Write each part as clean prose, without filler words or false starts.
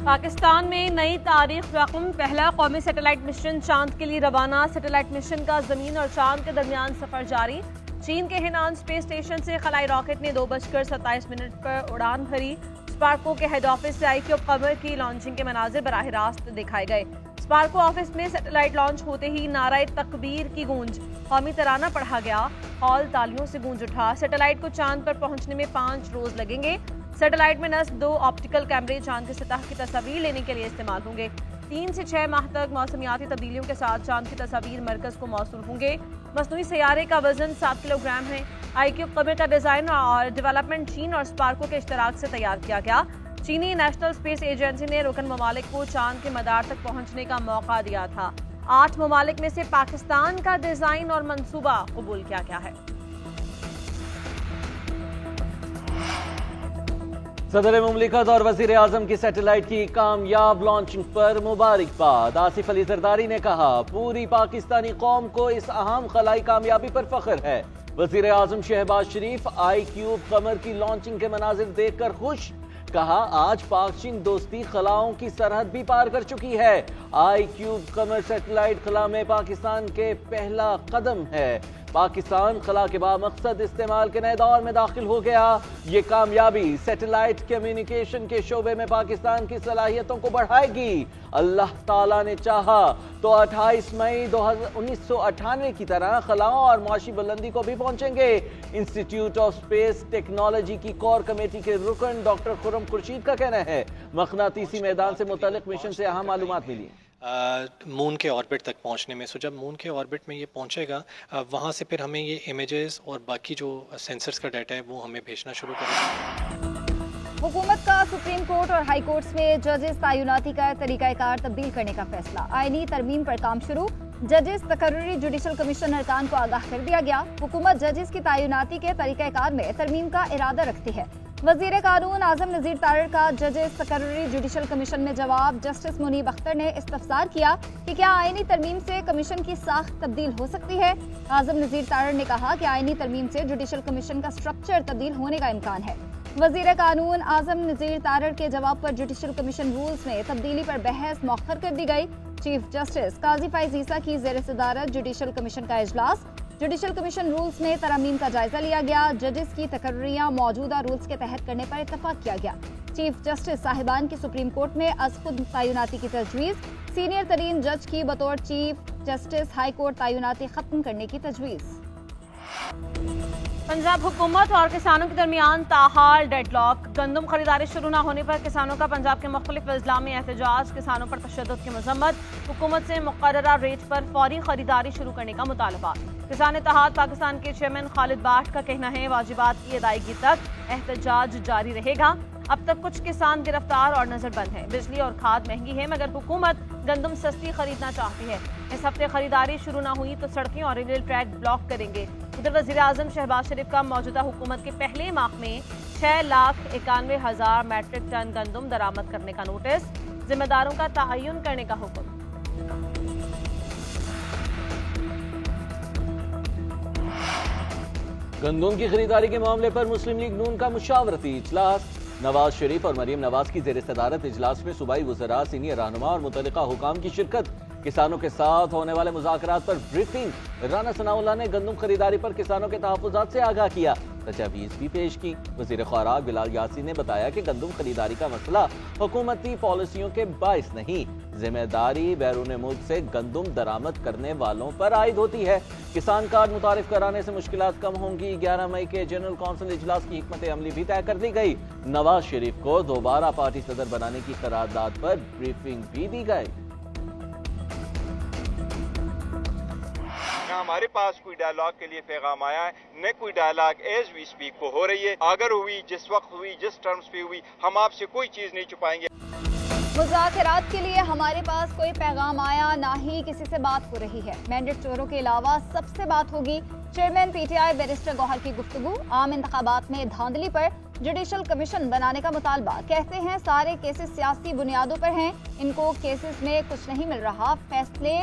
पाकिस्तान में नई तारीख रकम, पहला कौमी सैटेलाइट मिशन चांद के लिए रवाना। सैटेलाइट मिशन का जमीन और चांद के दरमियान सफर जारी। चीन के हेनान स्पेस स्टेशन से खलाई रॉकेट ने 2:27 पर उड़ान भरी। स्पार्को के हेड ऑफिस से IQ कमर की लॉन्चिंग के मनाजिर बराह रास्त दिखाए गए। स्पार्को ऑफिस में सैटेलाइट लॉन्च होते ही नाराए तकबीर की गूंज, कौमी तराना पढ़ा गया, हॉल तालियों से गूंज उठा। सैटेलाइट को चांद पर पहुंचने में 5 रोज लगेंगे। सैटेलाइट में नस्ब 2 ऑप्टिकल कैमरे चांद की सतह की तस्वीर लेने के लिए इस्तेमाल होंगे। 3 से 6 माह तक मौसमियाती तब्दीलियों के साथ चांद की तस्वीर मरकज को मौसूल होंगे। मसनूई सैयारे का वजन 7 किलोग्राम है। IQ कमर का डिजाइन और डेवलपमेंट चीन और स्पार्को के इश्तराक से तैयार किया गया। चीनी नेशनल स्पेस एजेंसी ने रुकन ममालिक को चांद के मदार तक पहुंचने का मौका दिया था। 8 ममालिक में से पाकिस्तान का डिजाइन और मंसूबा कबूल किया गया है। सदर मुमलिकत और वजीर आजम की सैटेलाइट की कामयाब लॉन्चिंग पर मुबारकबाद। आसिफ अली जरदारी ने कहा, पूरी पाकिस्तानी कौम को इस अहम खलाई कामयाबी पर फख्र है। वजीर आजम शहबाज शरीफ IQ कमर की लॉन्चिंग के मनाजिर देखकर खुश। कहा, आज पाक चीन दोस्ती खलाओं की सरहद भी पार कर चुकी है। IQ कमर सैटेलाइट खला में पाकिस्तान के पहला कदम है। पाकिस्तान खला के बामकसद इस्तेमाल के नए दौर में दाखिल हो गया। ये कामयाबी सैटेलाइट कम्युनिकेशन के शोबे में पाकिस्तान की सलाहियतों को बढ़ाएगी। अल्लाह ताला ने चाहा तो 28 मई 1998 की तरह खलाओं और मुआशी बुलंदी को भी पहुंचेंगे। इंस्टीट्यूट ऑफ स्पेस टेक्नोलॉजी की कोर कमेटी के रुकन डॉक्टर खुर्रम खुर्शीद का कहना है, मखनातीसी मैदान से मुतल्लिक मिशन से अहम मालूमात मिली। मून के ऑर्बिट तक पहुंचने में, जब मून के ऑर्बिट में ये पहुंचेगा, वहां से फिर हमें ये इमेजेस और बाकी जो सेंसर्स का डाटा है वो हमें भेजना शुरू करेगा। हुकूमत का सुप्रीम कोर्ट और हाई कोर्ट्स में जजेस तैनाती का तरीकाकार तब्दील करने का फैसला। आईनी तरमीम पर काम शुरू। जजेस तकर्री जुडिशल कमीशन अरकान को आगाह कर दिया गया। हुकूमत जजेस की तैनाती के तरीकाकार में तरमीम का इरादा रखती है। वजीर कानून आजम नजीर तारड़ का जजेस तकर्री जुडिशल कमीशन में जवाब। जस्टिस मुनीब अख्तर ने इस्तफसार किया कि क्या आईनी तरमीम से कमीशन की साख्त तब्दील हो सकती है। आजम नजीर तारड़ ने कहा कि आईनी तरमीम से जुडिशल कमीशन का स्ट्रक्चर तब्दील होने का इम्कान है। वजीर कानून आजम नजीर तारड़ के जवाब पर जुडिशल कमीशन रूल्स में तब्दीली पर बहस मौखर कर दी गई। चीफ जस्टिस काजी फाइज ईसा की ज़ेर सदारत जुडिशल कमीशन का इजलास। जुडिशल कमीशन रूल्स में तरमीम का जायजा लिया गया। जजेस की तकर्रियां मौजूदा रूल्स के तहत करने पर इत्तफाक किया गया। चीफ जस्टिस साहिबान की सुप्रीम कोर्ट में अज खुद तैनाती की तजवीज़। सीनियर तरीन जज की बतौर चीफ जस्टिस हाई कोर्ट तैनाती खत्म करने की तजवीज़। पंजाब हुकूमत और किसानों के दरमियान ताहाल डेडलॉक। गंदम खरीदारी शुरू न होने पर किसानों का पंजाब के मुख्तलिफ अजला में एहतजाज। किसानों पर तशद्दुद की मजम्मत। हुकूमत से मुकर्ररा रेट पर फौरी खरीदारी शुरू करने का मुतालबा। किसान इत्तेहाद पाकिस्तान के चेयरमैन खालिद बाट का कहना है, वाजिबात की अदायगी तक एहतजाज जारी रहेगा। अब तक कुछ किसान गिरफ्तार और नजरबंद हैं। बिजली और खाद महंगी है मगर हुकूमत गंदम सस्ती खरीदना चाहती है। इस हफ्ते खरीदारी शुरू न हुई तो सड़कें और रेल ट्रैक ब्लॉक करेंगे। उधर वजीर आजम शहबाज शरीफ का मौजूदा हुकूमत के पहले माह में 6,91,000 मैट्रिक टन गंदम दरामद करने का नोटिस। जिम्मेदारों का तयन करने का हुक्म। गंदम की खरीदारी के मामले पर मुस्लिम लीग नून का मुशावरती इजलास। नवाज शरीफ और मरीम नवाज की ज़ेर सदारत इजलास में सूबाई वज़रा, सीनियर रहनुमा और मुतल्लिका हुकाम की शिरकत। किसानों के साथ होने वाले मुज़ाकरात पर ब्रीफिंग। राना सनाउल्लाह ने गंदम खरीदारी पर किसानों के तहफ़्फ़ुज़ात से आगाह किया, तजावीज़ भी पेश की। वज़ीर ख़ुराक बिलाल यासीन ने बताया कि गंदम खरीदारी का मसला हुकूमती पॉलिसियों के बाइस नहीं, जिम्मेदारी बैरून मुल्क से गंदम दरामद करने वालों पर आयद होती है। किसान कार्ड मुतारिफ कराने से मुश्किलात कम होंगी। 11 मई के जनरल कौंसिल इजलास की हिकमत अमली भी तय कर दी गई। नवाज शरीफ को दोबारा पार्टी सदर बनाने की करारदाद पर ब्रीफिंग भी दी गई। हमारे पास कोई डायलॉग के लिए पैगाम आया है, न कोई डायलॉग एज वी स्पीक को हो रही है। अगर हुई, जिस वक्त हुई, जिस टर्म्स पे हुई, हम आपसे कोई चीज नहीं छुपाएंगे। मुज़ाकरात के लिए हमारे पास कोई पैगाम आया, ना ही किसी से बात हो रही है। मैंडेट चोरों के अलावा सबसे बात होगी। चेयरमैन PTI बैरिस्टर गौहर की गुफ्तगू। आम इंतखाबात में धांधली पर जुडिशल कमीशन बनाने का मुतालबा। कहते हैं सारे केसेस सियासी बुनियादों पर हैं, इनको केसेस में कुछ नहीं मिल रहा। फैसले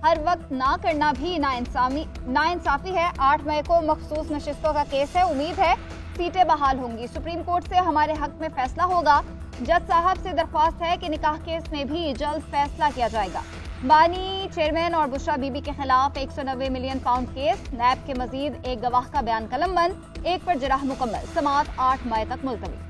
हर वक्त ना करना भी नाइंसाफी है। 8 मई को मखसूस नशिस्तों का केस है। उम्मीद है सीटें बहाल होंगी। सुप्रीम कोर्ट से हमारे हक में फैसला होगा। जज साहब से दरख्वास्त है कि निकाह केस में भी जल्द फैसला किया जाएगा। बानी चेयरमैन और बुशरा बीबी के खिलाफ 190 मिलियन पाउंड केस, नैब के मजीद एक गवाह का बयान कलमबंद, एक पर जराह मुकम्मल, समाअत 8 मई तक मुलतवी।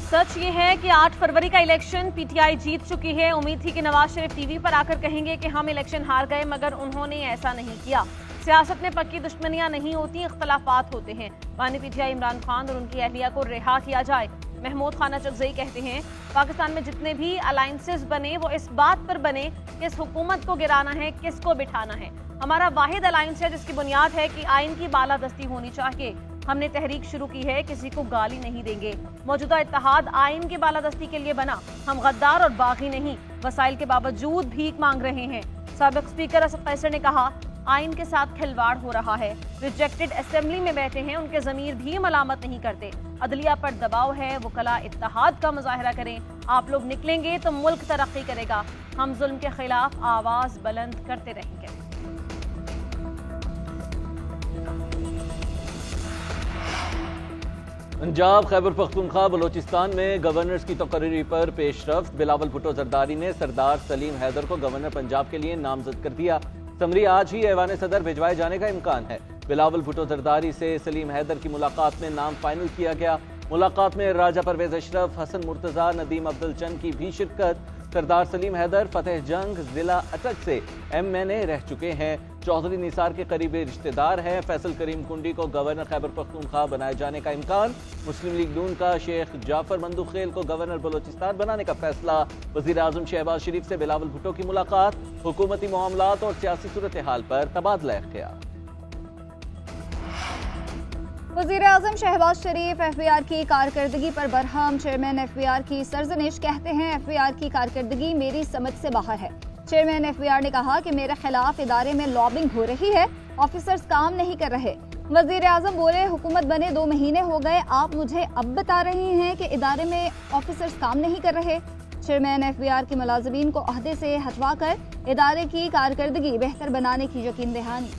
सच ये है कि 8 फरवरी का इलेक्शन पीटीआई जीत चुकी है। उम्मीद थी कि नवाज शरीफ टीवी पर आकर कहेंगे कि हम इलेक्शन हार गए, मगर उन्होंने ऐसा नहीं किया। सियासत में पक्की दुश्मनियां नहीं होती, इख्तलाफात होते हैं। बानी पीटीआई इमरान खान और उनकी अहलिया को रिहा किया जाए। महमूद खान अचकज़ई कहते हैं पाकिस्तान में जितने भी अलायंसेस बने वो इस बात पर बने कि इस हुकूमत को गिराना है, किसको बिठाना है। हमारा वाहिद अलायंस है जिसकी बुनियाद है कि आइन की बालादस्ती होनी चाहिए। हमने तहरीक शुरू की है, किसी को गाली नहीं देंगे। मौजूदा इत्तेहाद आइन की बालादस्ती के लिए बना, हम गद्दार और बागी नहीं। वसाइल के बावजूद भीख मांग रहे हैं। साबिक स्पीकर असद कैसर ने कहा आइन के साथ खिलवाड़ हो रहा है। रिजेक्टेड असेंबली में बैठे हैं, उनके ज़मीर भी मलामत नहीं करते। अदलिया पर दबाव है, वकला इत्तेहाद का मुजाहरा करें। आप लोग निकलेंगे तो मुल्क तरक्की करेगा। हम जुल्म के खिलाफ आवाज बुलंद करते रहेंगे। पंजाब, खैबर पख्तूनख्वा, बलोचिस्तान में गवर्नर्स की तकरीरी पर पेशरफ्त। बिलावल भुट्टो जरदारी ने सरदार सलीम हैदर को गवर्नर पंजाब के लिए नामजद कर दिया। समरी आज ही ऐवान सदर भिजवाए जाने का इम्कान है। बिलावल भुट्टो जरदारी से सलीम हैदर की मुलाकात में नाम फाइनल किया गया। मुलाकात में राजा परवेज अशरफ, हसन मुर्तजा, नदीम अब्दुल चंद की भी शिरकत। सरदार सलीम हैदर फतेह जंग जिला अटक से MNA रह चुके हैं। चौधरी निसार के करीबी रिश्तेदार हैं। फैसल करीम कुंडी को गवर्नर खैबर पख्तूनख्वा बनाए जाने का इम्कान। मुस्लिम लीग नून का शेख जाफर मंदुखेल को गवर्नर बलोचिस्तान बनाने का फैसला। वजीर आजम शहबाज शरीफ से बिलावल भुट्टो की मुलाकात। हुकूमती मामलात और सियासी सूरत हाल पर तबादला इख्तियार। वज़ीर आज़म शहबाज शरीफ FBR की कारकर्दगी पर बरहम। चेयरमैन FBR की सरजनिश, कहते हैं FBR की कारकर्दगी मेरी समझ से बाहर है। चेयरमैन FBR ने कहा कि मेरे खिलाफ इदारे में लॉबिंग हो रही है, ऑफिसर्स काम नहीं कर रहे। वज़ीर आज़म बोले हुकूमत बने 2 महीने हो गए, आप मुझे अब बता रही हैं कि इदारे में ऑफिसर्स काम नहीं कर रहे। चेयरमैन FBR के मुलाजिमीन को अहदे से हटवा कर इदारे की कारकर्दगी बेहतर बनाने की यकीन दहानी।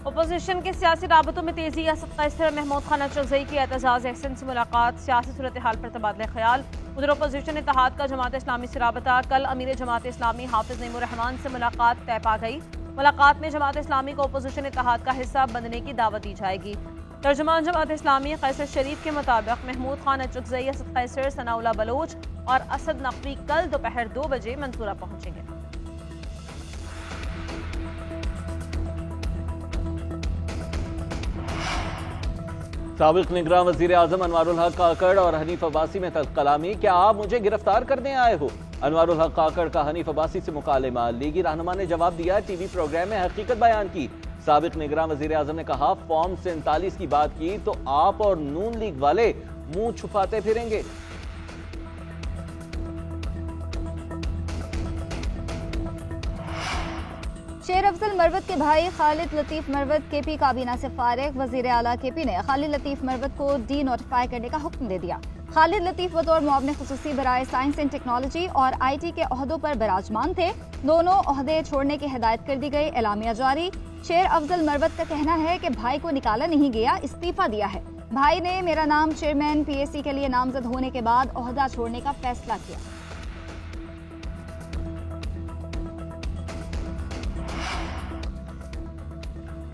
अपोजिशन के सियासी राबतों में तेजी। असद कैसर, महमूद खान अचकज़ई की एतजाज़ अहसन से मुलाकात। सियासी सूरत हाल पर तबादला ख्याल। उधर अपोजिशन इत्तेहाद का जमात इस्लामी से राबता। कल अमीर जमात इस्लामी हाफिज नईमुर्रहमान से मुलाकात तय पा गई। मुलाकात में जमात इस्लामी को अपोजिशन इत्तेहाद का हिस्सा बनने की दावत दी जाएगी। तर्जुमान जमात इस्लामी कैसर शरीफ के मुताबिक महमूद खान अचकज़ई, असद कैसर, सनाउल्लाह बलोच और असद नकवी कल दोपहर 2 बजे मंसूरा पहुंचेंगे। साबिक निगरान वजीर आजम अनवारुल हक काकड़ और हनीफ अब्बासी में कलामी। क्या आप मुझे गिरफ्तार करने आए हो? अनवारुल हक काकड़ का हनीफ अब्बासी से मुकालमा। लीगी रहनुमा ने जवाब दिया, टीवी प्रोग्राम में हकीकत बयान की। साबिक निगरान वजीर आजम ने कहा फॉर्म 47 की बात की तो आप और नून लीग वाले मुंह छुपाते फिरेंगे। शेर अफजल मरवत के भाई खालिद लतीफ मरवत KP काबीना से फारिग। वजीर आला KP ने खालिद लतीफ मरवत को डी नोटिफाई करने का हुक्म दे दिया। खालिद लतीफ बतौर मुआवने खुसूसी बराए साइंस एंड टेक्नोलॉजी और IT के ओहदों पर बराजमान थे। दोनों ओहदे छोड़ने की हिदायत कर दी गई। एलामिया जारी। शेर अफजल मरवत का कहना है कि भाई को निकाला नहीं गया, इस्तीफा दिया है। भाई ने मेरा नाम चेयरमैन PAC के लिए नामजद होने के बाद ओहदा छोड़ने का फैसला किया।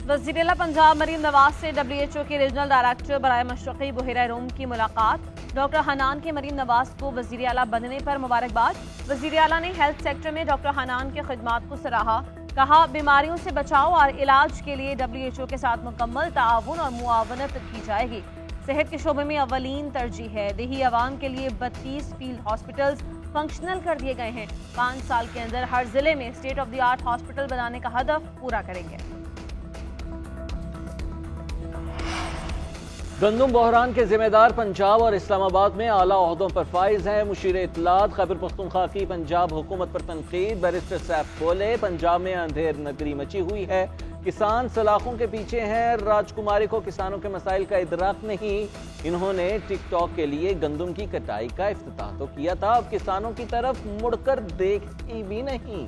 वज़ीर आला पंजाब मरीम नवाज से WHO के रीजनल डायरेक्टर बराए मशरक़ी बहरा रूम की मुलाकात। डॉक्टर हनान के मरीम नवाज को वज़ीर आला बनने पर मुबारकबाद। वज़ीर आला ने हेल्थ सेक्टर में डॉक्टर हनान के खिदमात को सराहा। कहा बीमारियों से बचाव और इलाज के लिए WHO के साथ मुकम्मल ताउन और मुआवनत की जाएगी। सेहत के शोबे में अव्वलीन तरजीह है। देही अवाम के लिए 32 फील्ड हॉस्पिटल्स फंक्शनल कर दिए गए हैं। 5 साल के अंदर हर जिले में state of the art hospital बनाने का हदफ पूरा करेंगे। गंदुम बहरान के जिम्मेदार पंजाब और इस्लामाबाद में आला ओहदों पर फाइज हैं। मुशीर इत्तलात खैबर पख्तूनख्वा की पंजाब हुकूमत पर तनकीद। बैरिस्टर सैफ बोले पंजाब में अंधेर नगरी मची हुई है, किसान सलाखों के पीछे हैं। राजकुमारी को किसानों के मसाइल का इदराक नहीं। इन्होंने टिकटॉक के लिए गंदुम की कटाई का इफ्तिताह तो किया था, अब किसानों की तरफ मुड़कर देखी भी नहीं।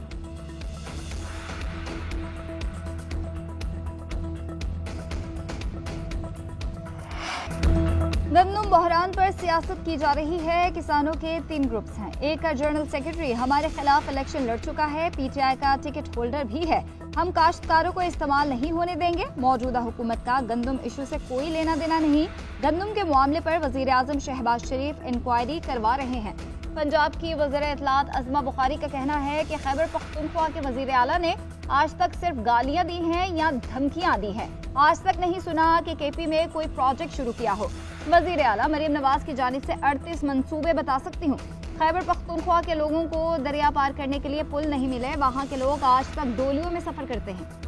गंदम बहरान पर सियासत की जा रही है। किसानों के 3 ग्रुप्स हैं। एक का जनरल सेक्रेटरी हमारे खिलाफ इलेक्शन लड़ चुका है, पीटीआई का टिकट होल्डर भी है, हम काश्तकारों को इस्तेमाल नहीं होने देंगे। मौजूदा हुकूमत का गंदम इशू से कोई लेना देना नहीं। गंदम के मामले पर वजीर आजम शहबाज शरीफ इंक्वायरी करवा रहे हैं। पंजाब की वज़ीर इत्तलात अज़मा बुखारी का कहना है कि खैबर पख्तूनख्वा के वज़ीर आला ने आज तक सिर्फ गालियां दी हैं या धमकियां दी हैं। आज तक नहीं सुना कि केपी में कोई प्रोजेक्ट शुरू किया हो। वज़ीर आला मरीम नवाज की जानिब से 38 मंसूबे बता सकती हूँ। खैबर पख्तूनख्वा के लोगों को दरिया पार करने के लिए पुल नहीं मिले, वहाँ के लोग आज तक डोलियों में सफर करते हैं।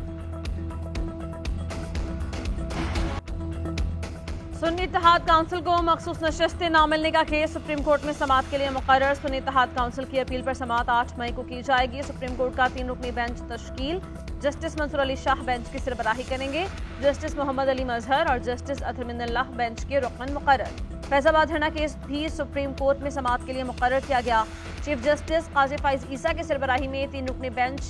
सुन्नी इत्तेहाद काउंसिल को मखसूस नशस्तें ना मिलने का केस सुप्रीम कोर्ट में समाअत के लिए मुकर्रर। सुन्नी इत्तेहाद काउंसिल की अपील पर समाअत 8 मई को की जाएगी। सुप्रीम कोर्ट का 3 रुकनी बेंच तश्कील। जस्टिस मंसूर अली शाह बेंच की सरबराही करेंगे। जस्टिस मोहम्मद अली मजहर और जस्टिस अतहर मिनल्लाह बेंच के रुकन मुकर्रर। फैजाबाद धरना केस भी सुप्रीम कोर्ट में समाअत के लिए मुकर्रर किया गया। चीफ जस्टिस काजी फाइज ईसा की सरबराही में 3 रुकनी बेंच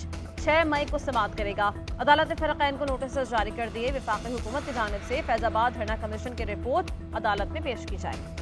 6 मई को समाअत करेगा। अदालत ने फरीकैन को नोटिस जारी कर दिए। वफाकी हुकूमत की जानिब से फैजाबाद धरना कमीशन की रिपोर्ट अदालत में पेश की जाएगी।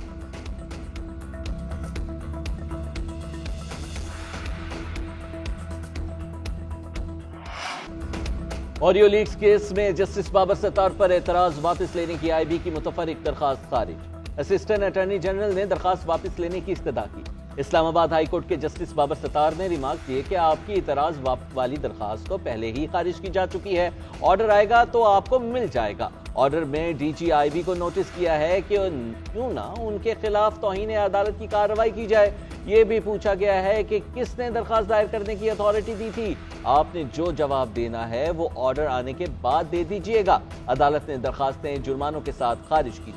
ऑडियो लीक्स केस में जस्टिस बाबर सत्तार पर एतराज वापस लेने की आईबी की मुतफर्रिक दरखास्त खारिज। असिस्टेंट अटॉर्नी जनरल ने दरखास्त वापस लेने की इस्तदा की। इस्लामाबाद हाई कोर्ट के जस्टिस बाबर सत्तार ने रिमार्क किए कि आपकी इतराज वाली दरखास्त तो पहले ही खारिज की जा चुकी है, ऑर्डर आएगा तो आपको मिल जाएगा। ऑर्डर में डीजीआईबी को नोटिस किया है कि क्यों ना उनके खिलाफ तौहीन अदालत की कार्रवाई की जाए। ये भी पूछा गया है कि किसने दरखास्त दायर करने की अथॉरिटी दी थी। आपने जो जवाब देना है वो ऑर्डर आने के बाद दे दीजिएगा। अदालत ने दरखास्तें जुर्मानों के साथ खारिज की।